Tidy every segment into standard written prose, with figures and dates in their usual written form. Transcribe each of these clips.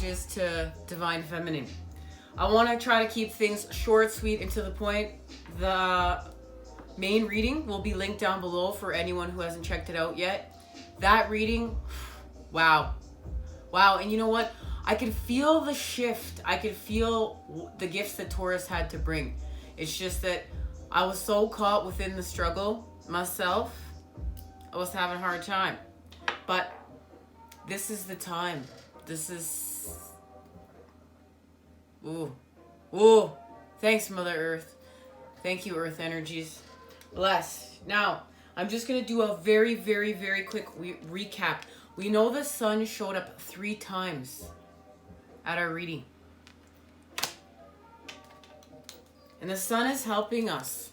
messages to Divine Feminine. I want to try to keep things short, sweet, and to the point. The main reading will be linked down below for anyone who hasn't checked it out yet. That reading, wow. Wow, and you know what? I could feel the shift. I could feel the gifts that Taurus had to bring. It's just that I was so caught within the struggle myself. I was having a hard time. But this is the time. This is... Ooh. Thanks, Mother Earth. Thank you, Earth energies. Bless. Now, I'm just going to do a very, very, very quick recap. We know the sun showed up 3 times at our reading. And the sun is helping us.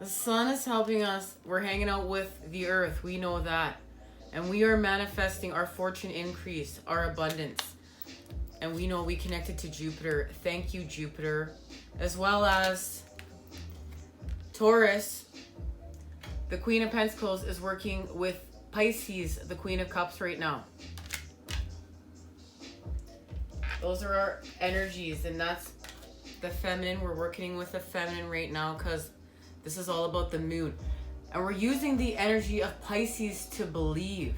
The sun is helping us. We're hanging out with the earth. We know that. And we are manifesting our fortune increase, our abundance. And we know we connected to Jupiter. Thank you, Jupiter. As well as Taurus, the Queen of Pentacles, is working with Pisces, the Queen of Cups, right now. Those are our energies, and that's the feminine. We're working with the feminine right now because this is all about the moon. And we're using the energy of Pisces to believe.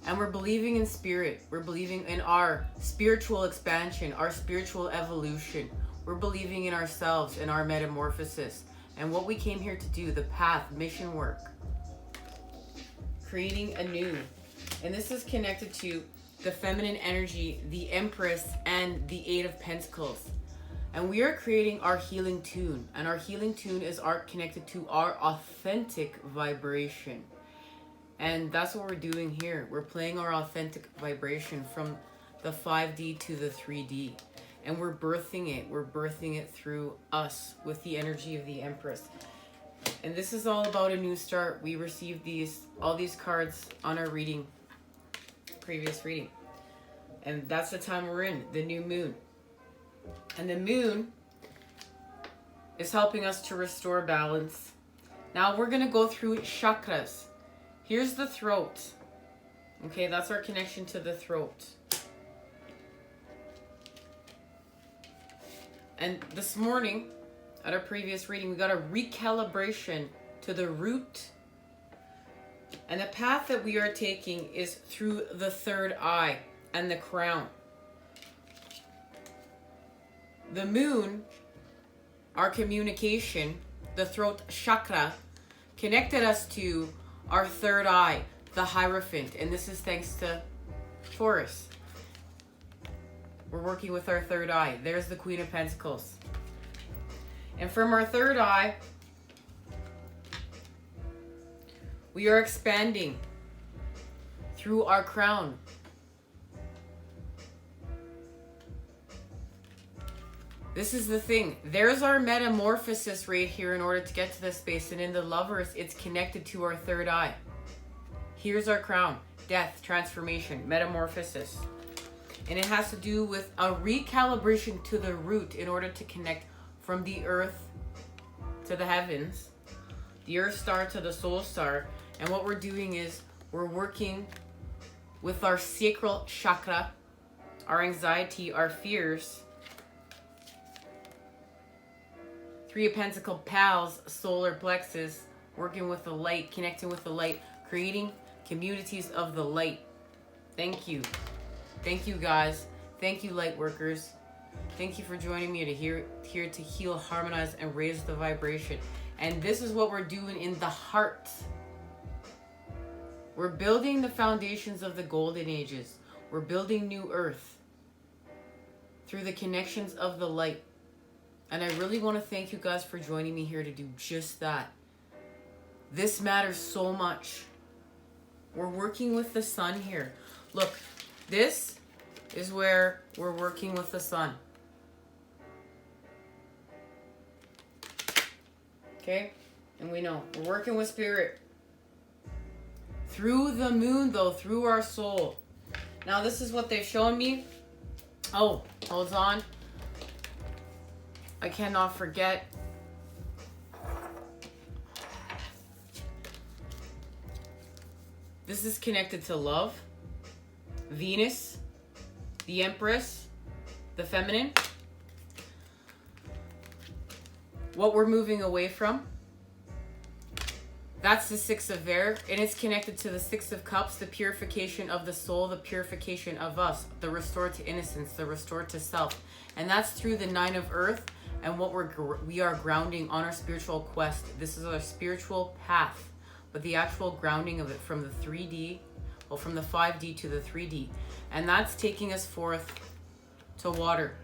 And we're believing in spirit. We're believing in our spiritual expansion, our spiritual evolution. We're believing in ourselves, in our metamorphosis. And what we came here to do, the path, mission work. Creating anew. And this is connected to the feminine energy, the Empress, and the 8 of Pentacles. And we are creating our healing tune. And our healing tune is connected to our authentic vibration. And that's what we're doing here. We're playing our authentic vibration from the 5D to the 3D. And we're birthing it. We're birthing it through us with the energy of the Empress. And this is all about a new start. We received all these cards on our reading, previous reading. And that's the time we're in, the new moon. And the moon is helping us to restore balance. Now we're going to go through chakras. Here's the throat. Okay, that's our connection to the throat. And this morning, at our previous reading, we got a recalibration to the root. And the path that we are taking is through the third eye and the crown. The moon, our communication, the throat chakra, connected us to our third eye, the Hierophant. And this is thanks to Taurus. We're working with our third eye. There's the Queen of Pentacles. And from our third eye, we are expanding through our crown. This is the thing. There's our metamorphosis right here in order to get to this space. And in the Lovers, it's connected to our third eye. Here's our crown. Death, transformation, metamorphosis. And it has to do with a recalibration to the root in order to connect from the earth to the heavens, the earth star to the soul star. And what we're doing is we're working with our sacral chakra, our anxiety, our fears. 3 of Pentacles, pals, solar plexus, working with the light, connecting with the light, creating communities of the light. Thank you. Thank you, guys. Thank you, light workers. Thank you for joining me here to heal, harmonize, and raise the vibration. And this is what we're doing in the heart. We're building the foundations of the golden ages. We're building new earth through the connections of the light. And I really want to thank you guys for joining me here to do just that. This matters so much. We're working with the sun here. Look, this is where we're working with the sun. Okay? And we know we're working with spirit. Through the moon, though, through our soul. Now, this is what they've shown me. Oh, hold on. I cannot forget. This is connected to love. Venus, the Empress, the feminine. What we're moving away from. That's the Six of Air, and it's connected to the Six of Cups, the purification of the soul, the purification of us, the restore to innocence, the restore to self. And that's through the Nine of Earth and what we are grounding on our spiritual quest. This is our spiritual path, but the actual grounding of it from the 3D, well, from the 5D to the 3D. And that's taking us forth to water.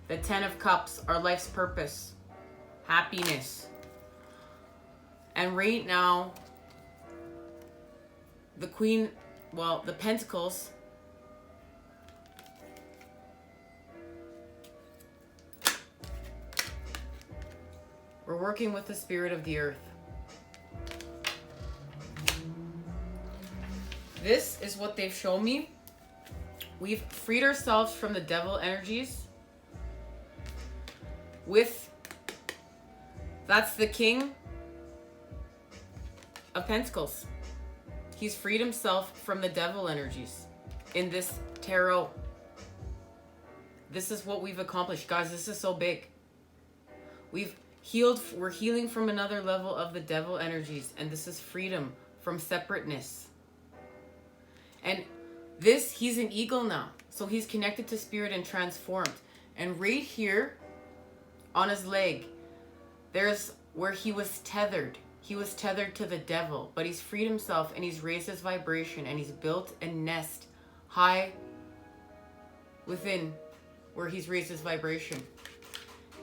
The 10 of Cups, our life's purpose, happiness. And right now, the Queen, well, the Pentacles, we're working with the spirit of the earth. This is what they've shown me. We've freed ourselves from the devil energies with, that's the King of Pentacles. He's freed himself from the devil energies in this tarot. This is what we've accomplished. Guys, this is so big. We've healed, we're healing from another level of the devil energies, and this is freedom from separateness. And this, he's an eagle now. So he's connected to spirit and transformed. And right here on his leg, there's where he was tethered. He was tethered to the devil, but he's freed himself and he's raised his vibration and he's built a nest high within where he's raised his vibration.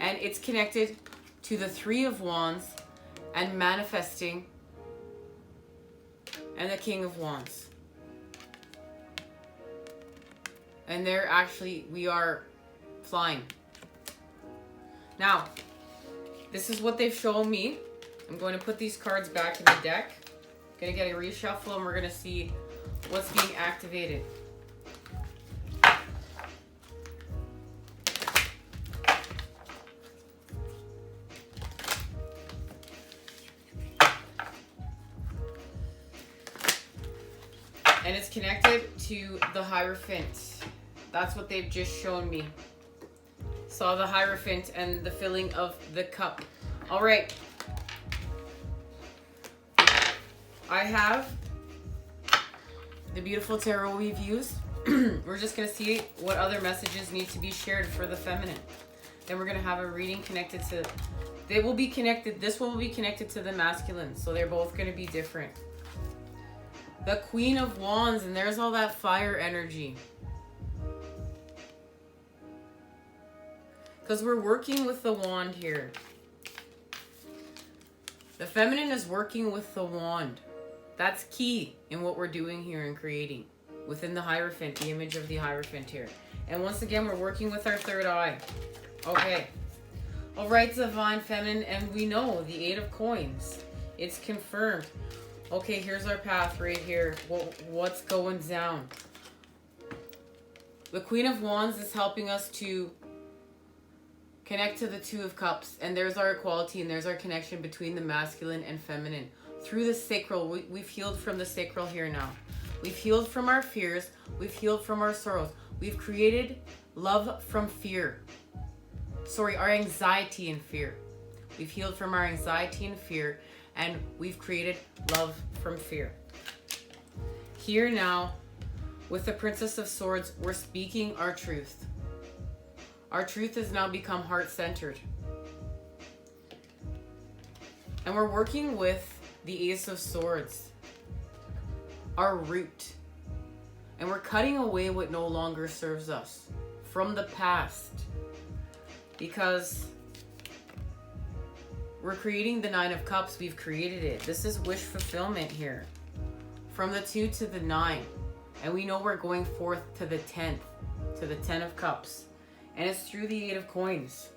And it's connected to the Three of Wands and manifesting and the King of Wands. And they're actually, we are flying. Now, this is what they've shown me. I'm going to put these cards back in the deck. Going to get a reshuffle and we're going to see what's being activated. And it's connected to the Hierophant. That's what they've just shown me. Saw the Hierophant and the filling of the cup. All right. I have the beautiful tarot we've used. We're just going to see what other messages need to be shared for the feminine. Then we're going to have a reading connected to, they will be connected, this one will be connected to the masculine. So they're both going to be different. The Queen of Wands, and there's all that fire energy. Because we're working with the wand here. The feminine is working with the wand. That's key in what we're doing here and creating. Within the Hierophant, the image of the Hierophant here. And once again, we're working with our third eye. Okay. Alright, Divine Feminine, and we know the Eight of Coins. It's confirmed. Okay, here's our path right here. What's going down? The Queen of Wands is helping us to connect to the Two of Cups. And there's our equality and there's our connection between the masculine and feminine. Through the sacral, we've healed from the sacral here now. We've healed from our fears. We've healed from our sorrows. We've created love from fear. Sorry, our anxiety and fear. We've healed from our anxiety and fear. And we've created love from fear. Here now, with the Princess of Swords, we're speaking our truth. Our truth has now become heart-centered. And we're working with the Ace of Swords, our root. And we're cutting away what no longer serves us from the past. Because we're creating the Nine of Cups. We've created it. This is wish fulfillment here. From the 2 to the 9. And we know we're going forth to the 10th. To the 10 of Cups. And it's through the 8 of Coins.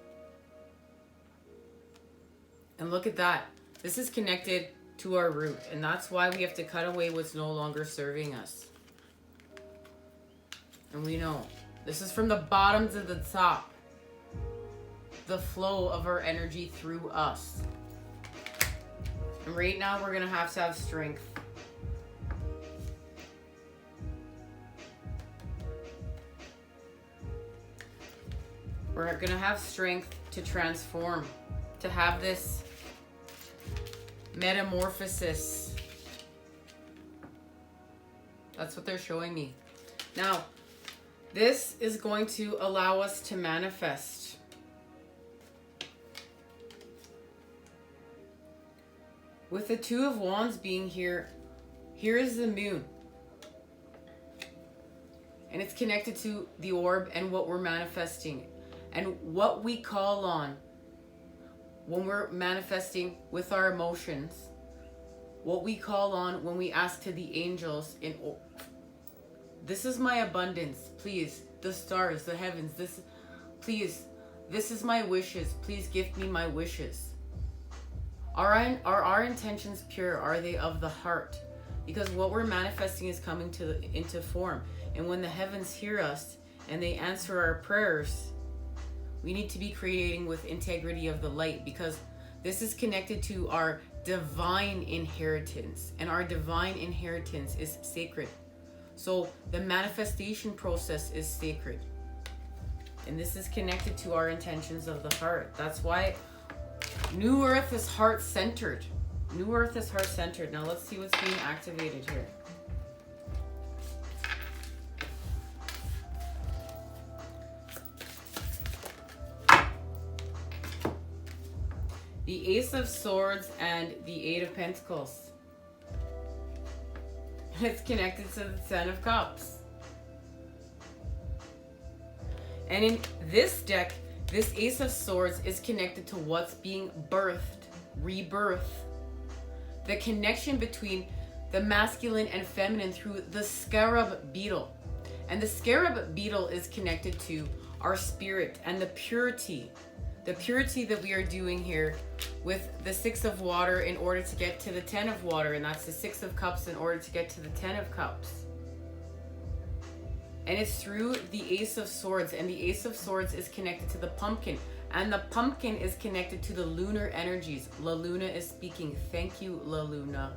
And look at that. This is connected to our root. And that's why we have to cut away what's no longer serving us. And we know. This is from the bottom to the top. The flow of our energy through us. And right now we're going to have strength. We're gonna have strength to transform, to have this metamorphosis. That's what they're showing me. Now, this is going to allow us to manifest. With the Two of Wands being here, here is the moon. And it's connected to the orb and what we're manifesting. And what we call on when we're manifesting with our emotions. What we call on when we ask to the angels. This is my abundance. Please, the stars, the heavens. Please, this is my wishes. Please gift me my wishes. Are our intentions pure? Are they of the heart? Because what we're manifesting is coming into form. And when the heavens hear us and they answer our prayers, we need to be creating with integrity of the light, because this is connected to our divine inheritance, and our divine inheritance is sacred. So the manifestation process is sacred. And this is connected to our intentions of the heart. That's why New Earth is heart-centered. New Earth is heart-centered. Now let's see what's being activated here. The Ace of Swords and the Eight of Pentacles. It's connected to the Ten of Cups. And in this deck, this Ace of Swords is connected to what's being birthed, rebirth. The connection between the masculine and feminine through the scarab beetle. And the scarab beetle is connected to our spirit and the purity that we are doing here with the Six of Water in order to get to the Ten of Water, and that's the Six of Cups in order to get to the Ten of Cups. And it's through the Ace of Swords, and the Ace of Swords is connected to the pumpkin, and the pumpkin is connected to the lunar energies. La Luna is speaking. Thank you, La Luna.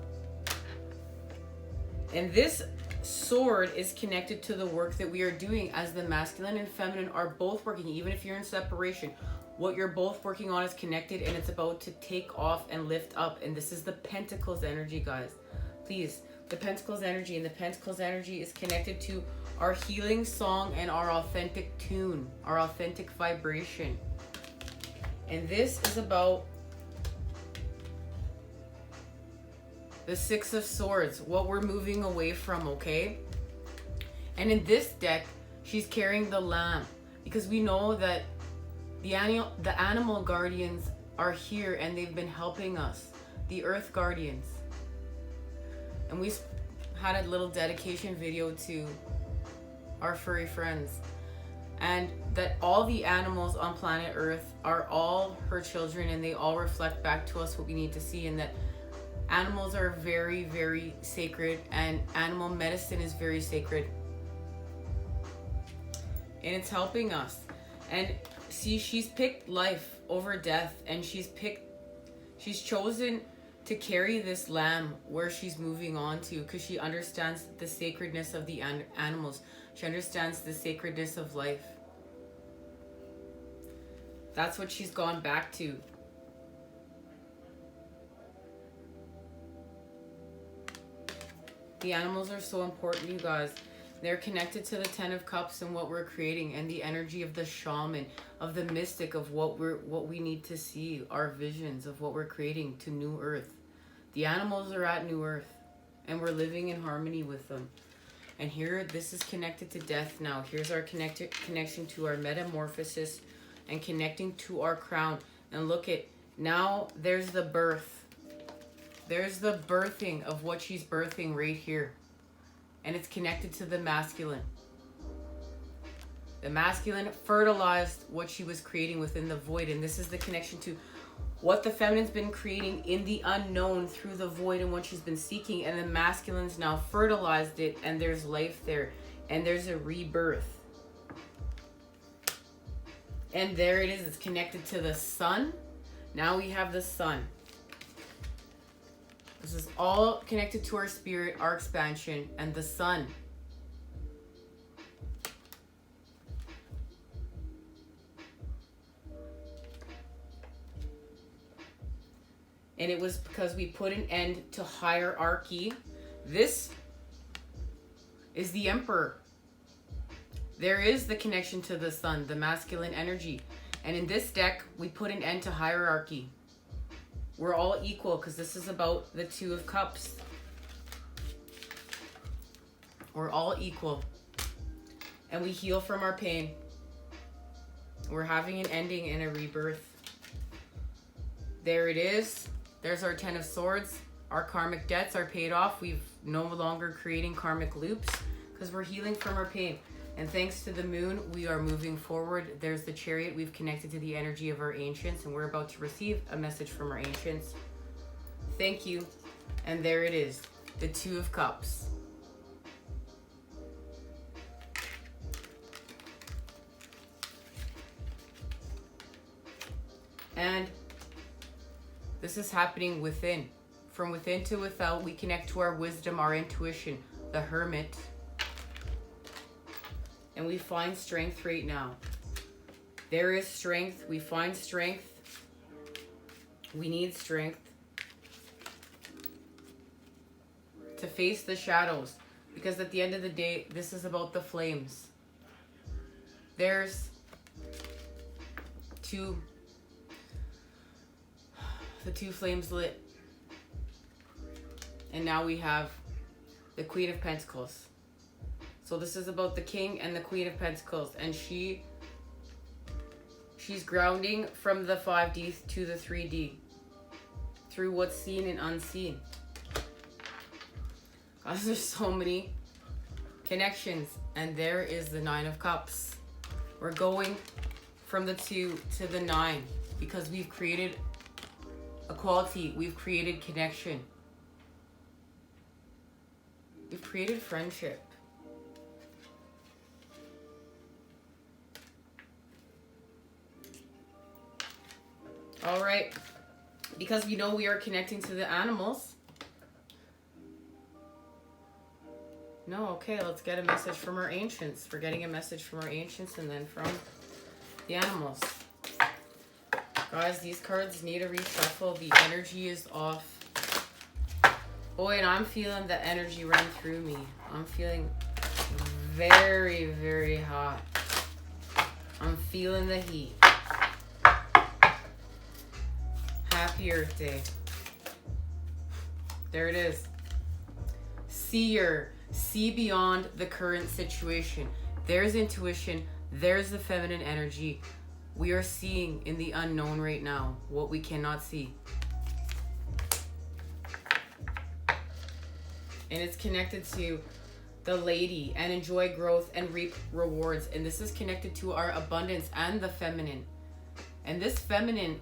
And this sword is connected to the work that we are doing, as the masculine and feminine are both working. Even if you're in separation, what you're both working on is connected, and it's about to take off and lift up. And this is the Pentacles energy, guys. Please, the Pentacles energy. And the Pentacles energy is connected to our healing song and our authentic tune, our authentic vibration. And this is about the Six of Swords, what we're moving away from, okay? And in this deck, she's carrying the lamb, because we know that the animal guardians are here and they've been helping us, the earth guardians. And we had a little dedication video to our furry friends, and that all the animals on planet Earth are all her children, and they all reflect back to us what we need to see, and that animals are very, very sacred, and animal medicine is very sacred, and it's helping us. And see, she's picked life over death, and she's chosen to carry this lamb where she's moving on to, because she understands the sacredness of the animals. She understands the sacredness of life. That's what she's gone back to. The animals are so important, you guys. They're connected to the Ten of Cups and what we're creating, and the energy of the shaman, of the mystic, of what we need to see, our visions of what we're creating to New Earth. The animals are at New Earth, and we're living in harmony with them. And here, this is connected to death now. Here's our connection to our metamorphosis and connecting to our crown. And look at, now there's the birth. There's the birthing of what she's birthing right here. And it's connected to the masculine. The masculine fertilized what she was creating within the void. And this is the connection to what the feminine's been creating in the unknown through the void and what she's been seeking. And the masculine's now fertilized it, and there's life there. And there's a rebirth. And there it is. It's connected to the sun. Now we have the sun. This is all connected to our spirit, our expansion, and the sun. And it was because we put an end to hierarchy. This is the Emperor. There is the connection to the sun, the masculine energy. And in this deck, we put an end to hierarchy. We're all equal because this is about the Two of Cups. We're all equal. And we heal from our pain. We're having an ending and a rebirth. There it is. There's our Ten of Swords. Our karmic debts are paid off. We've no longer creating karmic loops because we're healing from our pain. And thanks to the moon, we are moving forward. There's the Chariot. We've connected to the energy of our ancients, and we're about to receive a message from our ancients. Thank you. And there it is, the Two of Cups. And this is happening within. From within to without, we connect to our wisdom, our intuition, the Hermit. And we find strength right now. There is strength. We find strength. We need strength to face the shadows. Because at the end of the day, this is about the flames. There's the two flames lit. And now we have the Queen of Pentacles. So this is about the King and the Queen of Pentacles. And she's grounding from the 5D to the 3D. Through what's seen and unseen. Guys, there's so many connections. And there is the Nine of Cups. We're going from the 2 to the 9. Because we've created equality. We've created connection. We've created friendship. All right, because we know we are connecting to the animals. No, okay, let's get a message from our ancients. We're getting a message from our ancients and then from the animals. Guys, these cards need a reshuffle. The energy is off. Boy, and I'm feeling the energy run through me. I'm feeling very, very hot. I'm feeling the heat. Happy Earth Day. There it is. Seer. See beyond the current situation. There's intuition. There's the feminine energy. We are seeing in the unknown right now what we cannot see. And it's connected to the Lady and enjoy growth and reap rewards. And this is connected to our abundance and the feminine. And this feminine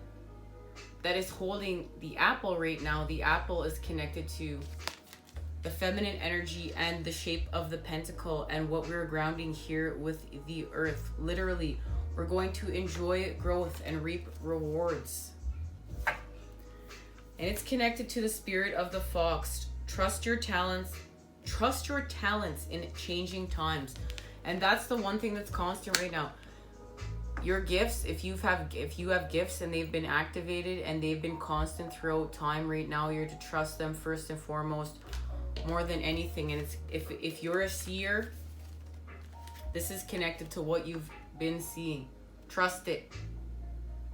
that is holding the apple right now, the apple is connected to the feminine energy and the shape of the pentacle and what we're grounding here with the earth. Literally, we're going to enjoy growth and reap rewards. And it's connected to the spirit of the fox. Trust your talents. Trust your talents in changing times. And that's the one thing that's constant right now. Your gifts, if you have gifts and they've been activated and they've been constant throughout time right now, you're to trust them first and foremost, more than anything. And it's if you're a seer, this is connected to what you've been seeing. Trust it.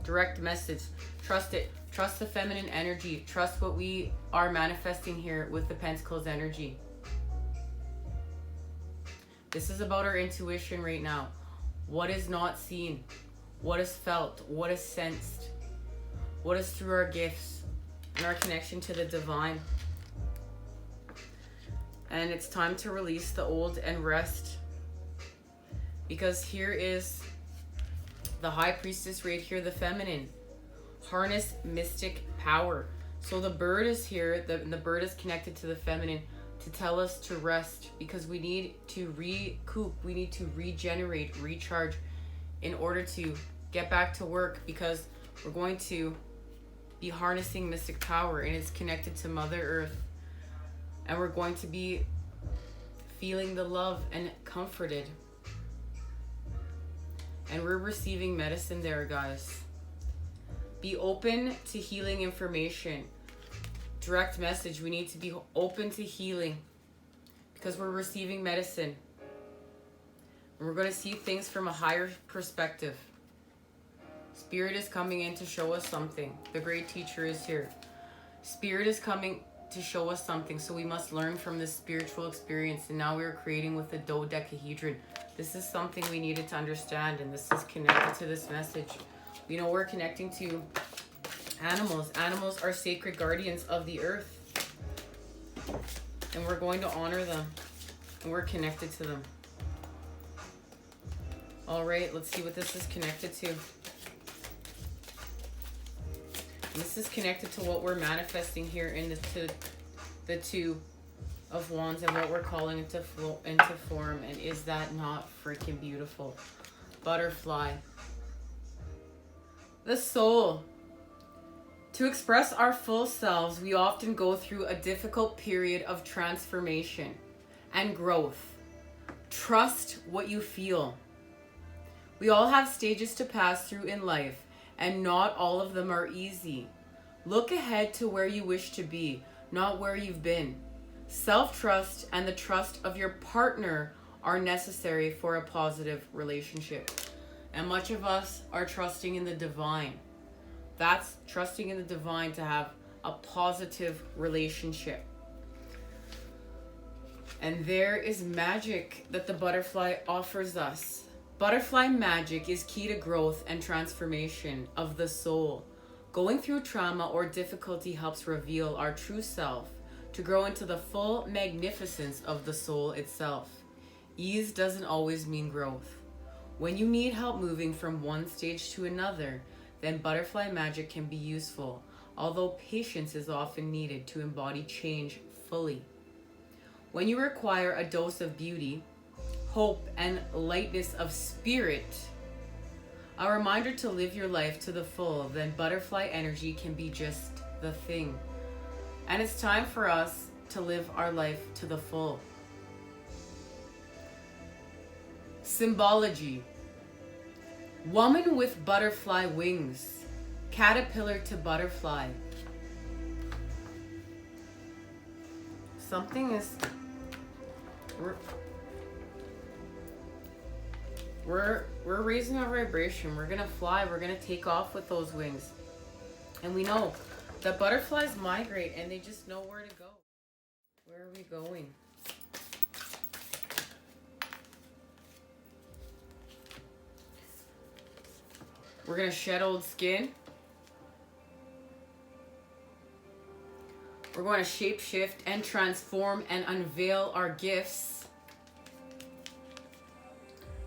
Direct message. Trust it. Trust the feminine energy. Trust what we are manifesting here with the Pentacles energy. This is about our intuition right now. What is not seen? What is felt? What is sensed? What is through our gifts and our connection to the divine? And it's time to release the old and rest. Because here is the High Priestess right here, the feminine. Harness mystic power. So the bird is here. The bird is connected to the feminine to tell us to rest, because we need to recoup. We need to regenerate, recharge in order to get back to work, because we're going to be harnessing mystic power and it's connected to Mother Earth. And we're going to be feeling the love and comforted. And we're receiving medicine there, guys. Be open to healing information. direct message. We need to be open to healing because we're receiving medicine. And we're going to see things from a higher perspective. Spirit is coming in to show us something. The great teacher is here. Spirit is coming to show us something, so we must learn from this spiritual experience. And now we're creating with the dodecahedron. This is something we needed to understand, and this is connected to this message. You know, we're connecting to animals. Animals are sacred guardians of the earth, and we're going to honor them, and we're connected to them. All right, let's see what this is connected to. This is connected to what we're manifesting here in the Two of Wands and what we're calling into form. And is that not freaking beautiful? Butterfly. The soul. To express our full selves, we often go through a difficult period of transformation and growth. Trust what you feel. We all have stages to pass through in life, and not all of them are easy. Look ahead to where you wish to be, not where you've been. Self-trust and the trust of your partner are necessary for a positive relationship. And much of us are trusting in the divine. That's trusting in the divine to have a positive relationship. And there is magic that the butterfly offers us. Butterfly magic is key to growth and transformation of the soul. Going through trauma or difficulty helps reveal our true self to grow into the full magnificence of the soul itself. Ease doesn't always mean growth. When you need help moving from one stage to another, then butterfly magic can be useful, although patience is often needed to embody change fully. When you require a dose of beauty, hope, and lightness of spirit, a reminder to live your life to the full, then butterfly energy can be just the thing. And it's time for us to live our life to the full. Symbology. Woman with butterfly wings. Caterpillar to butterfly. Something is... We're raising our vibration. We're gonna fly. We're gonna take off with those wings. And we know that butterflies migrate and they just know where to go. Where are we going? We're gonna shed old skin. We're going to shapeshift and transform and unveil our gifts.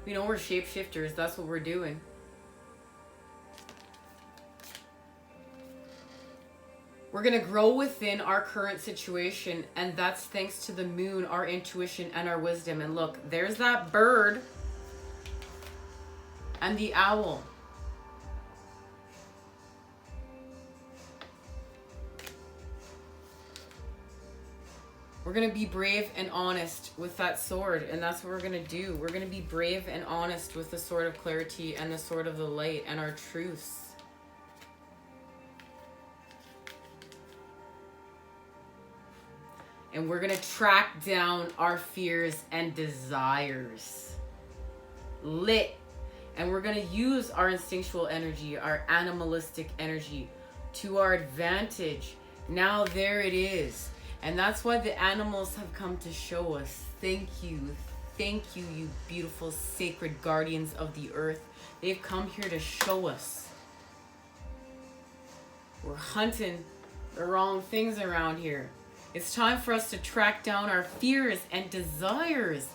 We know we're shapeshifters. That's what we're doing. We're going to grow within our current situation, and that's thanks to the moon, our intuition, and our wisdom. And look, there's that bird and the owl. We're going to be brave and honest with that sword, and that's what we're going to do. We're going to be brave and honest with the sword of clarity and the sword of the light and our truths. And we're going to track down our fears and desires. Lit. And we're going to use our instinctual energy, our animalistic energy, to our advantage. Now there it is. And that's why the animals have come to show us. Thank you, you beautiful sacred guardians of the earth. They've come here to show us. We're hunting the wrong things around here. It's time for us to track down our fears and desires.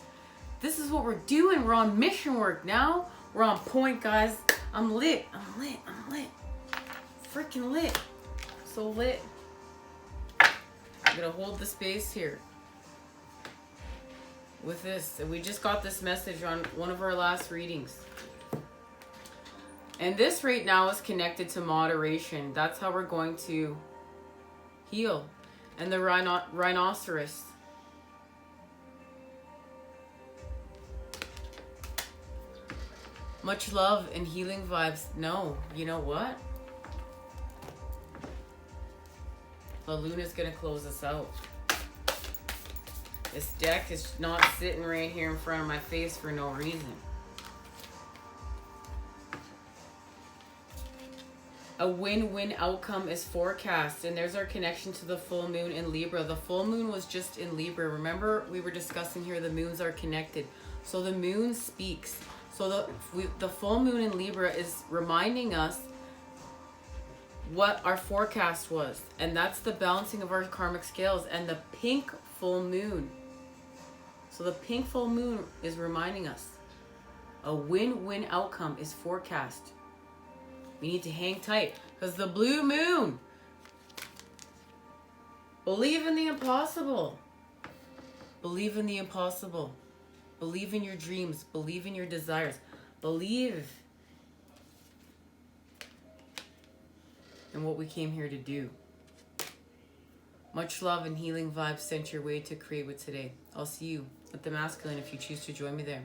This is what we're doing. We're on mission work now. We're on point, guys. I'm lit. I'm lit. I'm lit. Freaking lit. So lit. I'm gonna hold the space here with this. And we just got this message on one of our last readings. And this right now is connected to moderation. That's how we're going to heal. And the rhinoceros. Much love and healing vibes. No, you know what? The Luna is going to close us out. This deck is not sitting right here in front of my face for no reason. A win-win outcome is forecast, and there's our connection to the full moon in Libra. The full moon was just in Libra. Remember, we were discussing here the moons are connected. So the moon speaks. So the full moon in Libra is reminding us what our forecast was, and that's the balancing of our karmic scales and the pink full moon. So the pink full moon is reminding us a win-win outcome is forecast. We need to hang tight because the blue moon, believe in the impossible. Believe in the impossible. Believe in your dreams. Believe in your desires. Believe in what we came here to do. Much love and healing vibes sent your way to create with today. I'll see you at the masculine if you choose to join me there.